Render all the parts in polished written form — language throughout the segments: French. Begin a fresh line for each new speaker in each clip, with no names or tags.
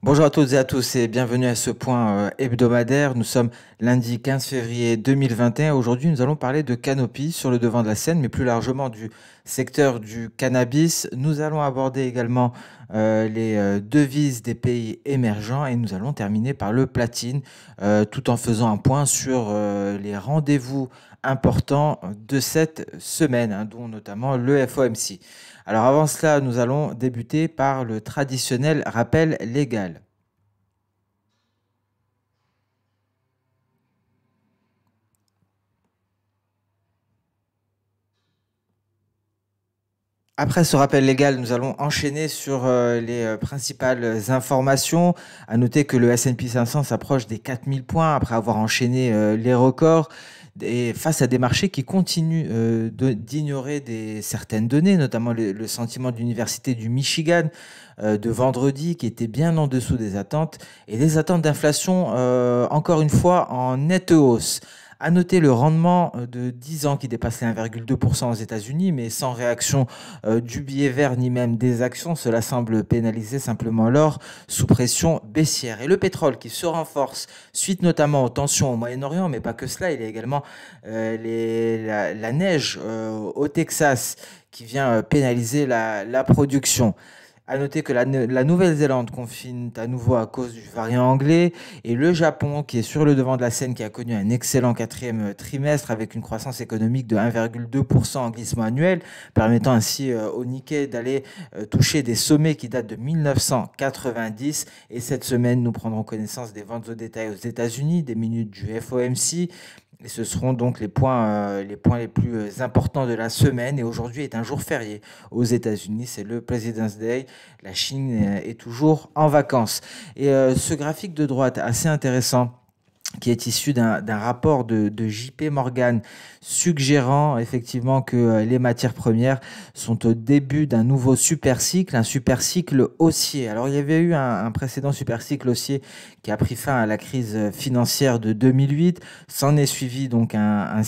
Bonjour à toutes et à tous et bienvenue à ce point hebdomadaire. Nous sommes lundi 15 février 2021. Aujourd'hui, nous allons parler de Canopy sur le devant de la scène, mais plus largement du secteur du cannabis. Nous allons aborder également les devises des pays émergents et nous allons terminer par le platine, tout en faisant un point sur les rendez-vous importants de cette semaine, hein, dont notamment le FOMC. Alors avant cela, nous allons débuter par le traditionnel rappel légal. Après ce rappel légal, nous allons enchaîner sur les principales informations. À noter que le S&P 500 s'approche des 4000 points après avoir enchaîné les records et face à des marchés qui continuent d'ignorer certaines données, notamment le sentiment de l'Université du Michigan de vendredi qui était bien en dessous des attentes et des attentes d'inflation encore une fois en nette hausse. À noter le rendement de 10 ans qui dépasse les 1,2% aux États-Unis, mais sans réaction du billet vert ni même des actions. Cela semble pénaliser simplement l'or sous pression baissière. Et le pétrole qui se renforce suite notamment aux tensions au Moyen-Orient, mais pas que cela. Il y a également la neige au Texas qui vient pénaliser la production. À noter que la Nouvelle-Zélande confine à nouveau à cause du variant anglais et le Japon qui est sur le devant de la scène qui a connu un excellent quatrième trimestre avec une croissance économique de 1,2% en glissement annuel, permettant ainsi au Nikkei d'aller toucher des sommets qui datent de 1990. Et cette semaine, nous prendrons connaissance des ventes au détail aux États-Unis, des minutes du FOMC. Et ce seront donc les points les plus importants de la semaine. Et aujourd'hui est un jour férié aux États-Unis. C'est le President's Day. La Chine est toujours en vacances. Et ce graphique de droite assez intéressant qui est issu d'un rapport de JP Morgan suggérant effectivement que les matières premières sont au début d'un nouveau super cycle, un super cycle haussier. Alors il y avait eu un précédent super cycle haussier qui a pris fin à la crise financière de 2008. S'en est suivi donc un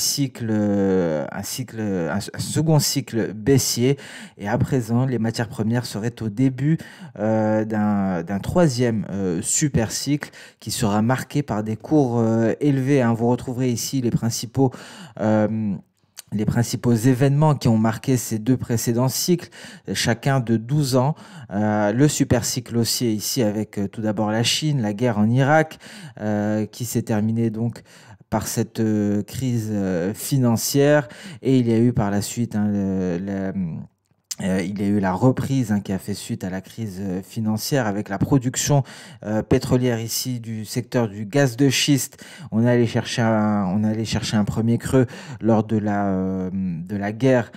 second cycle baissier. Et à présent, les matières premières seraient au début d'un troisième super cycle qui sera marqué par des cours élevés, hein. Vous retrouverez ici euh, les principaux événements qui ont marqué ces deux précédents cycles, chacun de 12 ans. Le super cycle haussier ici avec tout d'abord la Chine, la guerre en Irak, qui s'est terminée donc par cette crise financière. Et il y a eu par la suite, hein, il y a eu la reprise, hein, qui a fait suite à la crise financière avec la production pétrolière ici du secteur du gaz de schiste. On allait chercher un premier creux lors de la guerre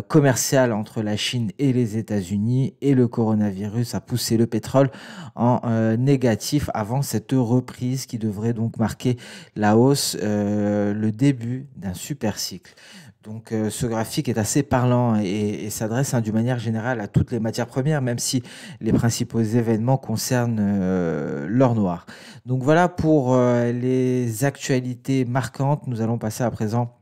commerciale entre la Chine et les États-Unis et le coronavirus a poussé le pétrole en négatif avant cette reprise qui devrait donc marquer la hausse, le début d'un super cycle. Donc ce graphique est assez parlant et s'adresse, hein, d'une manière générale à toutes les matières premières, même si les principaux événements concernent l'or noir. Donc voilà pour les actualités marquantes. Nous allons passer à présent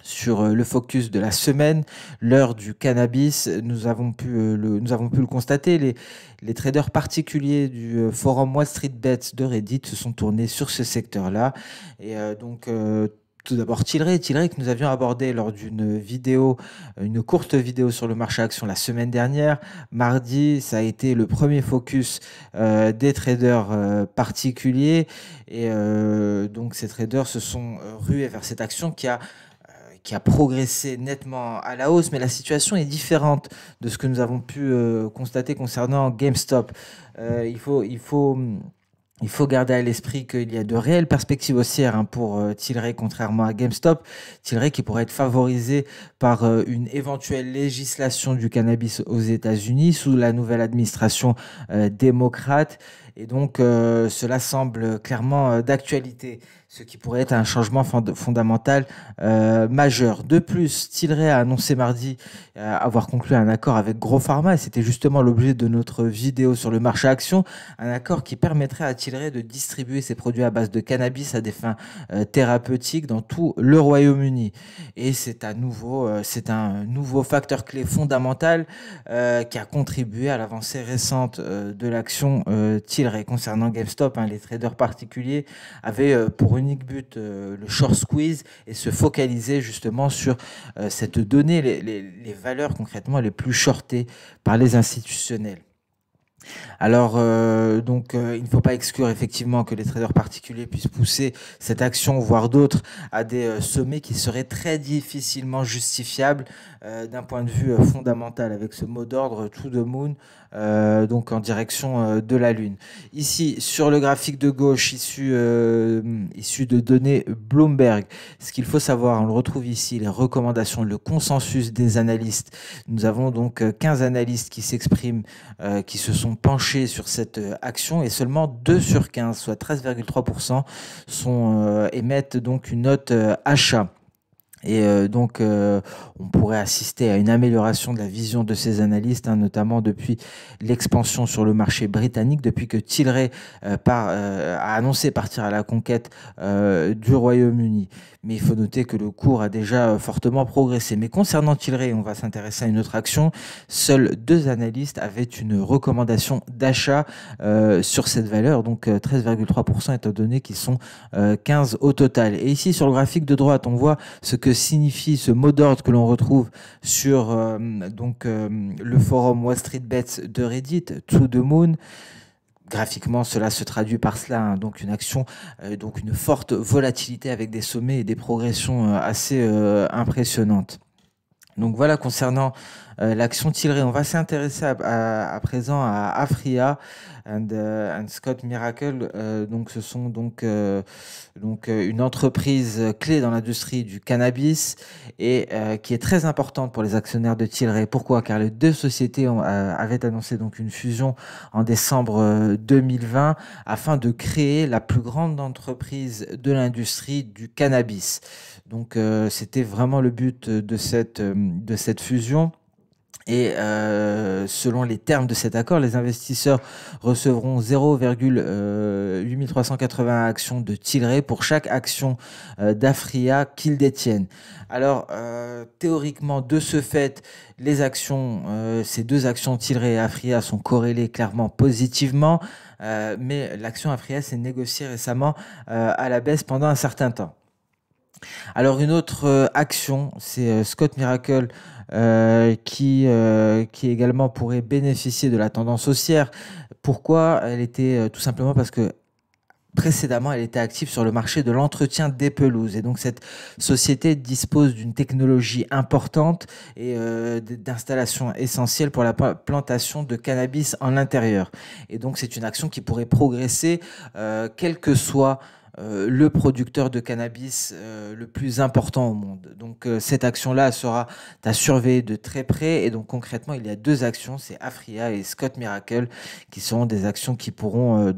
sur le focus de la semaine, l'heure du cannabis. Nous avons pu le constater, les traders particuliers du forum Wall Street Bets de Reddit se sont tournés sur ce secteur-là. Et tout d'abord, Tilray que nous avions abordé lors d'une vidéo, une courte vidéo sur le marché action la semaine dernière. Mardi, ça a été le premier focus des traders particuliers. Et donc, ces traders se sont rués vers cette action qui a progressé nettement à la hausse, mais la situation est différente de ce que nous avons pu constater concernant GameStop. Il faut garder à l'esprit qu'il y a de réelles perspectives haussières, hein, pour Tilray, contrairement à GameStop. Tilray qui pourrait être favorisé par une éventuelle législation du cannabis aux États-Unis sous la nouvelle administration démocrate. Et donc, cela semble clairement d'actualité. ce qui pourrait être un changement fondamental majeur. De plus, Tilray a annoncé mardi avoir conclu un accord avec Gros Pharma, et c'était justement l'objet de notre vidéo sur le marché action, un accord qui permettrait à Tilray de distribuer ses produits à base de cannabis à des fins thérapeutiques dans tout le Royaume-Uni. Et c'est un nouveau facteur clé fondamental qui a contribué à l'avancée récente de l'action Tilray. Concernant GameStop, hein, les traders particuliers avaient pour unique but le short squeeze et se focaliser justement sur cette donnée, les valeurs concrètement les plus shortées par les institutionnels. Alors, il ne faut pas exclure effectivement que les traders particuliers puissent pousser cette action, voire d'autres, à des sommets qui seraient très difficilement justifiables d'un point de vue fondamental, avec ce mot d'ordre to the moon, donc en direction de la Lune. Ici, sur le graphique de gauche, issu de données Bloomberg, ce qu'il faut savoir, on le retrouve ici, les recommandations, le consensus des analystes. Nous avons donc 15 analystes qui s'expriment, qui se sont penchés sur cette action, et seulement 2 sur 15, soit 13,3%, émettent donc une note achat. Et on pourrait assister à une amélioration de la vision de ces analystes, hein, notamment depuis l'expansion sur le marché britannique, depuis que Tilray a annoncé partir à la conquête du Royaume-Uni. Mais il faut noter que le cours a déjà fortement progressé. Mais concernant Tilray, on va s'intéresser à une autre action. Seuls 2 analystes avaient une recommandation d'achat sur cette valeur, donc 13,3% étant donné qu'ils sont 15 au total. Et ici, sur le graphique de droite, on voit ce que signifie ce mot d'ordre que l'on retrouve sur le forum Wall Street Bets de Reddit, to the moon. Graphiquement, cela se traduit par cela, hein, donc une action, donc une forte volatilité avec des sommets et des progressions assez impressionnantes. Donc voilà, concernant l'action Tilray, on va s'intéresser à présent à Aphria and Scott Miracle. Donc ce sont une entreprise clé dans l'industrie du cannabis et qui est très importante pour les actionnaires de Tilray. Pourquoi? Car les 2 sociétés avaient annoncé donc une fusion en décembre 2020 afin de créer la plus grande entreprise de l'industrie du cannabis. Donc c'était vraiment le but de cette fusion. Et selon les termes de cet accord, les investisseurs recevront 0,8380 actions de Tilray pour chaque action d'Aphria qu'ils détiennent. Alors, théoriquement, de ce fait, ces 2 actions Tilray et Aphria sont corrélées clairement positivement, mais l'action Aphria s'est négociée récemment à la baisse pendant un certain temps. Alors une autre action, c'est Scott Miracle qui également pourrait bénéficier de la tendance haussière. Pourquoi? Elle était tout simplement parce que précédemment, elle était active sur le marché de l'entretien des pelouses. Et donc, cette société dispose d'une technologie importante et d'installations essentielles pour la plantation de cannabis en intérieur. Et donc, c'est une action qui pourrait progresser, quel que soit le producteur de cannabis le plus important au monde. Donc cette action-là sera à surveiller de très près. Et donc concrètement, il y a 2 actions, c'est Aphria et Scott Miracle, qui seront des actions qui pourront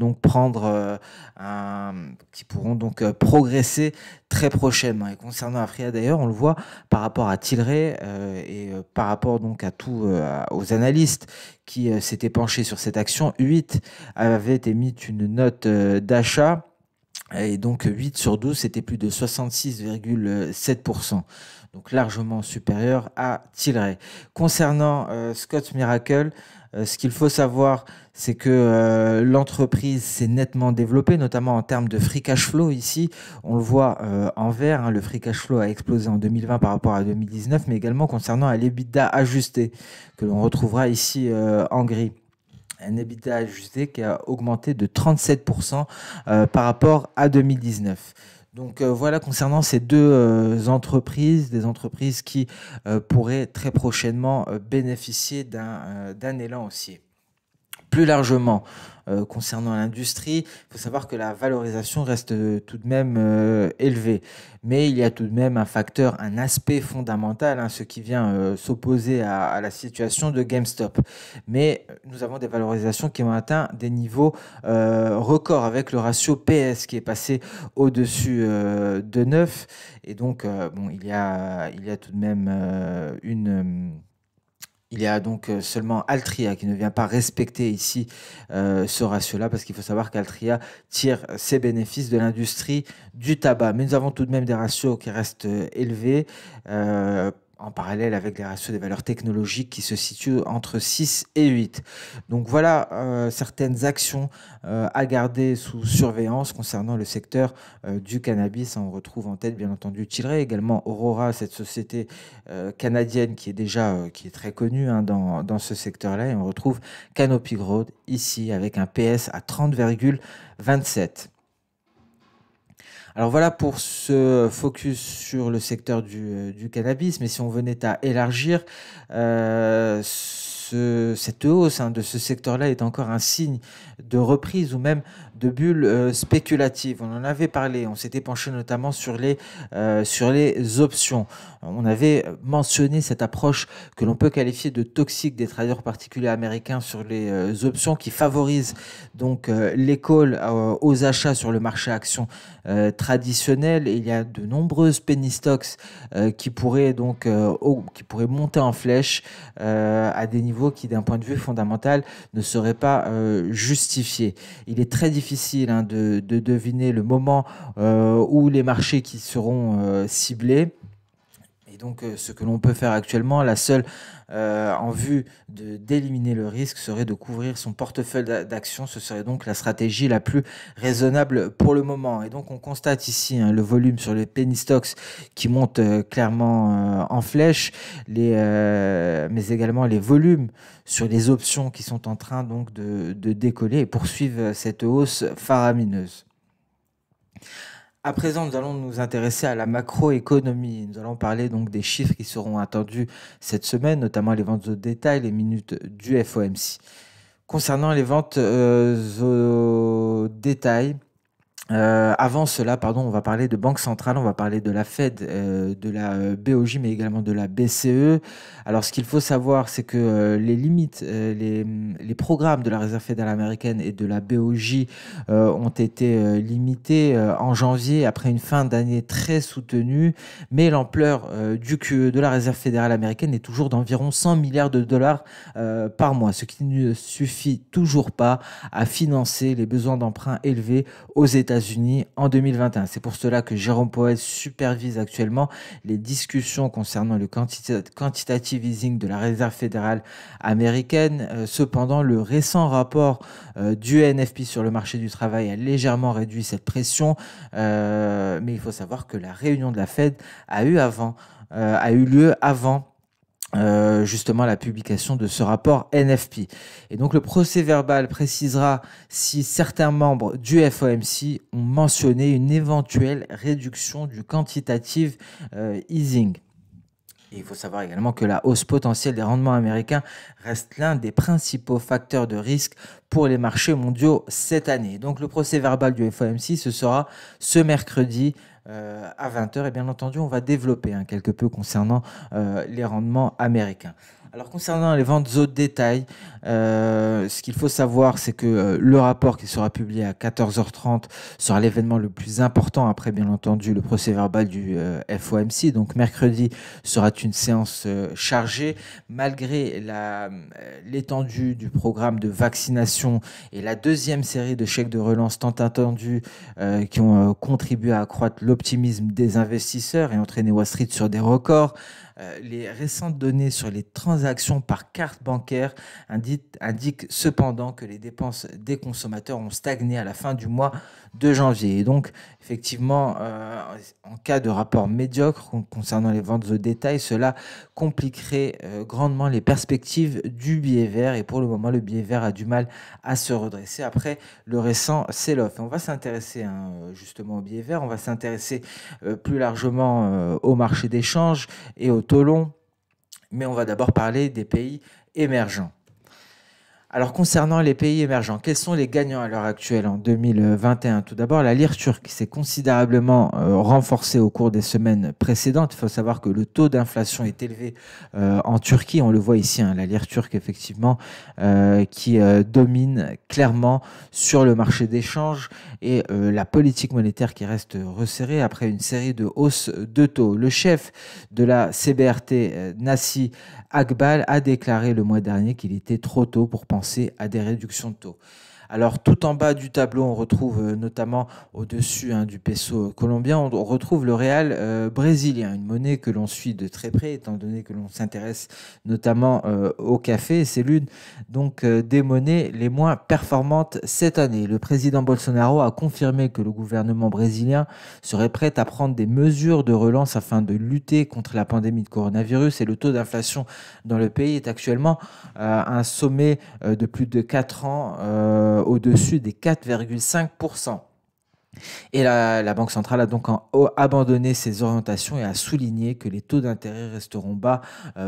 progresser très prochainement. Et concernant Aphria d'ailleurs, on le voit par rapport à Tilray et par rapport donc aux analystes qui s'étaient penchés sur cette action, 8 avaient émis une note d'achat. Et donc 8 sur 12, c'était plus de 66,7%. Donc largement supérieur à Tilray. Concernant Scott Miracle, ce qu'il faut savoir, c'est que l'entreprise s'est nettement développée, notamment en termes de free cash flow. Ici, on le voit en vert, hein, le free cash flow a explosé en 2020 par rapport à 2019, mais également concernant l'EBITDA ajusté, que l'on retrouvera ici en gris. Un EBITDA ajusté qui a augmenté de 37% par rapport à 2019. Donc voilà, concernant ces 2 entreprises, des entreprises qui pourraient très prochainement bénéficier d'un élan haussier. Plus largement, concernant l'industrie, il faut savoir que la valorisation reste tout de même élevée. Mais il y a tout de même un facteur, un aspect fondamental, hein, ce qui vient s'opposer à la situation de GameStop. Mais nous avons des valorisations qui ont atteint des niveaux records avec le ratio PS qui est passé au-dessus de 9. Et donc, bon, il y a tout de même il y a donc seulement Altria qui ne vient pas respecter ici ce ratio-là, parce qu'il faut savoir qu'Altria tire ses bénéfices de l'industrie du tabac. Mais nous avons tout de même des ratios qui restent élevés, en parallèle avec les ratios des valeurs technologiques qui se situent entre 6 et 8. Donc voilà certaines actions à garder sous surveillance concernant le secteur du cannabis. On retrouve en tête bien entendu Tilray, également Aurora, cette société canadienne qui est déjà qui est très connue, hein, dans ce secteur-là. Et on retrouve Canopy Growth ici avec un PS à 30,27. Alors voilà pour ce focus sur le secteur du cannabis, mais si on venait à élargir, cette hausse, hein, de ce secteur-là est encore un signe de reprise ou même de bulle spéculative. On en avait parlé, on s'était penché notamment sur les options. On avait mentionné cette approche que l'on peut qualifier de toxique des traders particuliers américains sur les options qui favorisent donc les calls aux achats sur le marché actions traditionnel. Et il y a de nombreuses penny stocks qui pourraient donc qui pourraient monter en flèche à des niveaux qui, d'un point de vue fondamental, ne seraient pas justifiés. Il est très difficile, hein, de deviner le moment où les marchés qui seront ciblés. Et donc, ce que l'on peut faire actuellement, la seule en vue d'éliminer le risque serait de couvrir son portefeuille d'actions. Ce serait donc la stratégie la plus raisonnable pour le moment. Et donc, on constate ici, hein, le volume sur les penny stocks qui monte clairement en flèche, mais également les volumes sur les options qui sont en train donc de décoller et poursuivre cette hausse faramineuse. À présent, nous allons nous intéresser à la macroéconomie. Nous allons parler donc des chiffres qui seront attendus cette semaine, notamment les ventes au détail, les minutes du FOMC. Concernant les ventes au détail, avant cela, pardon, on va parler de banque centrale, on va parler de la Fed, de la BOJ, mais également de la BCE. Alors, ce qu'il faut savoir, c'est que les limites, les programmes de la Réserve fédérale américaine et de la BOJ ont été limités en janvier après une fin d'année très soutenue, mais l'ampleur du QE de la Réserve fédérale américaine est toujours d'environ 100 milliards de dollars par mois, ce qui ne suffit toujours pas à financer les besoins d'emprunt élevés aux États-Unis en 2021. C'est pour cela que Jérôme Powell supervise actuellement les discussions concernant le quantitative easing de la Réserve fédérale américaine. Cependant, le récent rapport du NFP sur le marché du travail a légèrement réduit cette pression, mais il faut savoir que la réunion de la Fed a eu lieu avant justement la publication de ce rapport NFP. Et donc le procès-verbal précisera si certains membres du FOMC ont mentionné une éventuelle réduction du quantitative easing. Et il faut savoir également que la hausse potentielle des rendements américains reste l'un des principaux facteurs de risque pour les marchés mondiaux cette année. Donc le procès-verbal du FOMC, ce sera ce mercredi à 20h. Et bien entendu, on va développer, hein, quelque peu concernant les rendements américains. Alors concernant les ventes au détail, ce qu'il faut savoir, c'est que le rapport qui sera publié à 14h30 sera l'événement le plus important après, bien entendu, le procès-verbal du FOMC. Donc mercredi sera une séance chargée. Malgré l'étendue du programme de vaccination et la deuxième série de chèques de relance tant attendus qui ont contribué à accroître l'optimisme des investisseurs et entraîner Wall Street sur des records, les récentes données sur les transactions par carte bancaire indiquent cependant que les dépenses des consommateurs ont stagné à la fin du mois de janvier. Et donc, effectivement, en cas de rapport médiocre concernant les ventes au détail, cela compliquerait grandement les perspectives du billet vert. Et pour le moment, le billet vert a du mal à se redresser après le récent sell-off. On va s'intéresser, hein, justement au billet vert. On va s'intéresser plus largement au marché d'échange et au taux long. Mais on va d'abord parler des pays émergents. Alors concernant les pays émergents, quels sont les gagnants à l'heure actuelle en 2021? Tout d'abord, la lire turque s'est considérablement renforcée au cours des semaines précédentes. Il faut savoir que le taux d'inflation est élevé en Turquie. On le voit ici, hein, la lire turque, effectivement, qui domine clairement sur le marché d'échange et la politique monétaire qui reste resserrée après une série de hausses de taux. Le chef de la CBRT, Nassi Akbal, a déclaré le mois dernier qu'il était trop tôt pour penser à des réductions de taux. Alors tout en bas du tableau, on retrouve notamment au-dessus, hein, du peso colombien, on retrouve le réal brésilien, une monnaie que l'on suit de très près, étant donné que l'on s'intéresse notamment au café. C'est l'une donc des monnaies les moins performantes cette année. Le président Bolsonaro a confirmé que le gouvernement brésilien serait prêt à prendre des mesures de relance afin de lutter contre la pandémie de coronavirus, et le taux d'inflation dans le pays est actuellement à un sommet de plus de 4 ans, au-dessus des 4,5%. Et la Banque centrale a donc abandonné ses orientations et a souligné que les taux d'intérêt resteront bas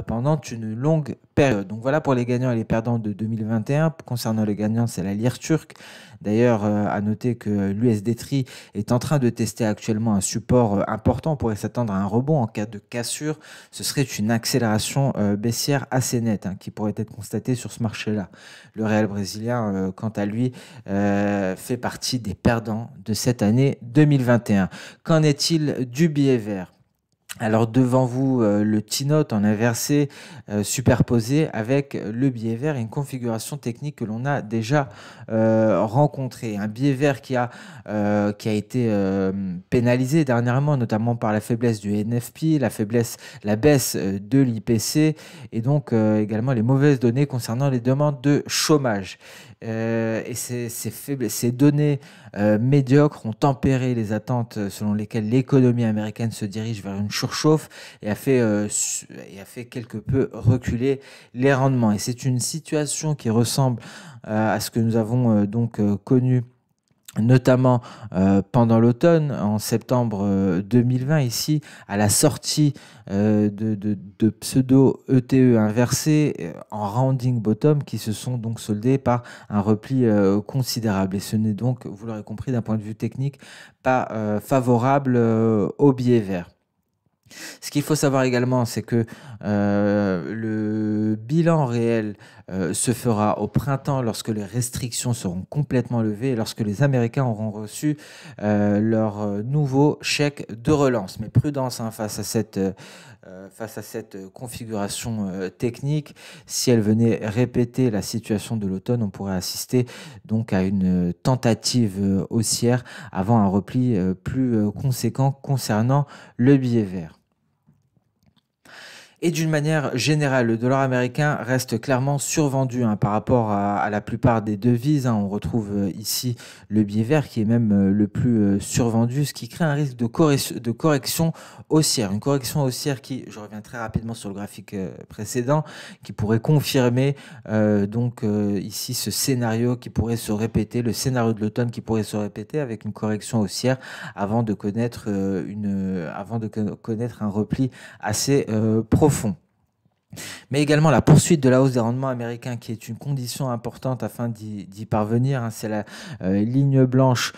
pendant une longue période. Donc voilà pour les gagnants et les perdants de 2021. Concernant les gagnants, c'est la lire turque. D'ailleurs, à noter que l'USD-TRI est en train de tester actuellement un support important. On pourrait s'attendre à un rebond en cas de cassure. Ce serait une accélération baissière assez nette, hein, qui pourrait être constatée sur ce marché-là. Le réal brésilien, quant à lui, fait partie des perdants de cette année 2021. Qu'en est-il du billet vert? Alors devant vous, le T-Note en inversé superposé avec le billet vert et une configuration technique que l'on a déjà rencontrée. Un billet vert qui a été pénalisé dernièrement, notamment par la faiblesse du NFP, la baisse de l'IPC, et donc également les mauvaises données concernant les demandes de chômage. Et ces données médiocres ont tempéré les attentes selon lesquelles l'économie américaine se dirige vers une surchauffe et a fait quelque peu reculer les rendements. Et c'est une situation qui ressemble à ce que nous avons connu notamment pendant l'automne, en septembre 2020, ici, à la sortie de pseudo-ETE inversés en rounding bottom, qui se sont donc soldés par un repli considérable. Et ce n'est donc, vous l'aurez compris, d'un point de vue technique, pas favorable au billet vert. Ce qu'il faut savoir également, c'est que le bilan réel se fera au printemps, lorsque les restrictions seront complètement levées et lorsque les Américains auront reçu leur nouveau chèque de relance. Mais prudence, hein, face à cette configuration technique. Si elle venait répéter la situation de l'automne, on pourrait assister donc à une tentative haussière avant un repli plus conséquent concernant le billet vert. Et d'une manière générale, le dollar américain reste clairement survendu, hein, par rapport à la plupart des devises, hein. On retrouve ici le billet vert qui est même le plus survendu, ce qui crée un risque de correction haussière. Une correction haussière qui, je reviens très rapidement sur le graphique précédent, qui pourrait confirmer ici ce scénario qui pourrait se répéter, le scénario de l'automne qui pourrait se répéter avec une correction haussière avant de connaître un repli assez profond. Mais également la poursuite de la hausse des rendements américains, qui est une condition importante afin d'y parvenir, hein. C'est la ligne blanche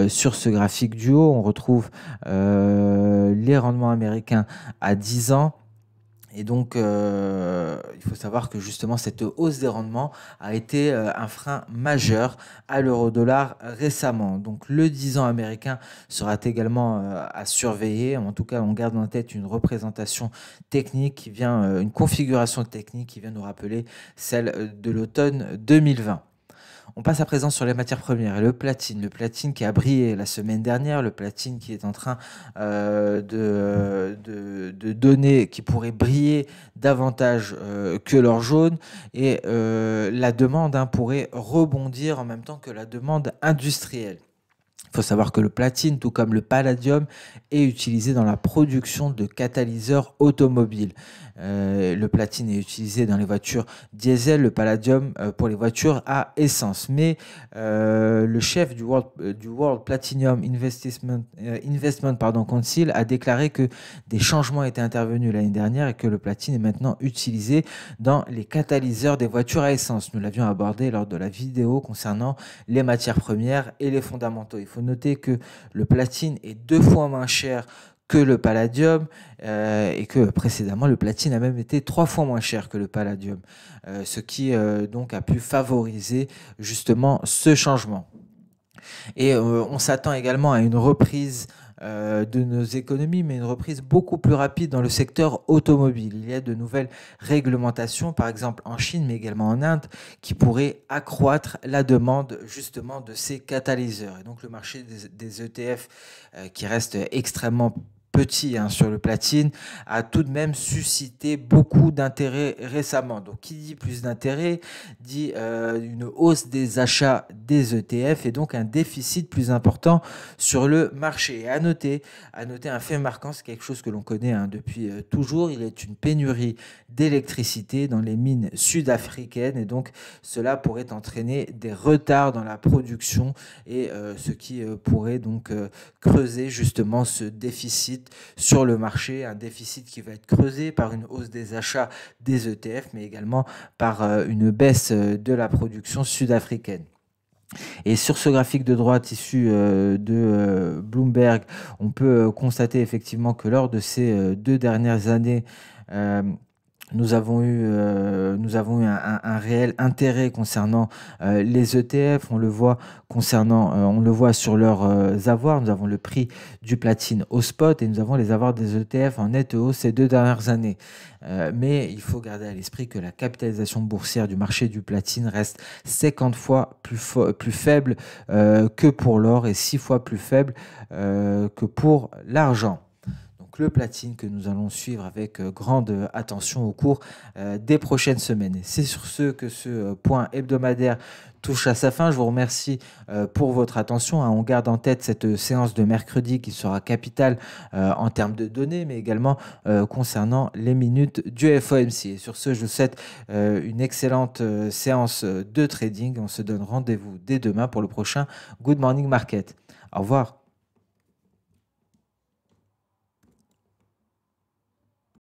sur ce graphique du haut. On retrouve les rendements américains à 10 ans. Et donc, il faut savoir que justement, cette hausse des rendements a été un frein majeur à l'euro-dollar récemment. Donc, le 10 ans américain sera également à surveiller. En tout cas, on garde en tête une représentation technique qui vient, une configuration technique qui vient nous rappeler celle de l'automne 2020. On passe à présent sur les matières premières et le platine qui a brillé la semaine dernière, le platine qui est en train de donner, qui pourrait briller davantage que l'or jaune, et la demande, hein, pourrait rebondir en même temps que la demande industrielle. Il Il faut savoir que le platine, tout comme le palladium, est utilisé dans la production de catalyseurs automobiles. Le platine est utilisé dans les voitures diesel, le palladium pour les voitures à essence. Mais le chef du World Platinum Investment Council a déclaré que des changements étaient intervenus l'année dernière et que le platine est maintenant utilisé dans les catalyseurs des voitures à essence. Nous l'avions abordé lors de la vidéo concernant les matières premières et les fondamentaux. Il faut noter que le platine est 2 fois moins cher que le palladium et que précédemment le platine a même été 3 fois moins cher que le palladium, ce qui donc a pu favoriser justement ce changement. Et on s'attend également à une reprise de nos économies, mais une reprise beaucoup plus rapide dans le secteur automobile. Il y a de nouvelles réglementations, par exemple en Chine, mais également en Inde, qui pourraient accroître la demande justement de ces catalyseurs. Et donc le marché des ETF, qui reste extrêmement petit sur le platine, a tout de même suscité beaucoup d'intérêt récemment. Donc qui dit plus d'intérêt dit une hausse des achats des ETF et donc un déficit plus important sur le marché. Et à noter un fait marquant, c'est quelque chose que l'on connaît depuis toujours, il y a une pénurie d'électricité dans les mines sud-africaines et donc cela pourrait entraîner des retards dans la production et ce qui pourrait donc creuser justement ce déficit sur le marché, un déficit qui va être creusé par une hausse des achats des ETF, mais également par une baisse de la production sud-africaine. Et sur ce graphique de droite issu de Bloomberg, on peut constater effectivement que lors de ces 2 dernières années, nous avons eu un réel intérêt concernant les ETF. On le voit on le voit sur leurs avoirs. Nous avons le prix du platine au spot et nous avons les avoirs des ETF en nette hausse ces 2 dernières années. Mais il faut garder à l'esprit que la capitalisation boursière du marché du platine reste 50 fois plus faible que pour l'or et 6 fois plus faible que pour l'argent. Le platine que nous allons suivre avec grande attention au cours des prochaines semaines. Et c'est sur ce que ce point hebdomadaire touche à sa fin. Je vous remercie pour votre attention. On garde en tête cette séance de mercredi qui sera capitale en termes de données, mais également concernant les minutes du FOMC. Et sur ce, je vous souhaite une excellente séance de trading. On se donne rendez-vous dès demain pour le prochain Good Morning Market. Au revoir.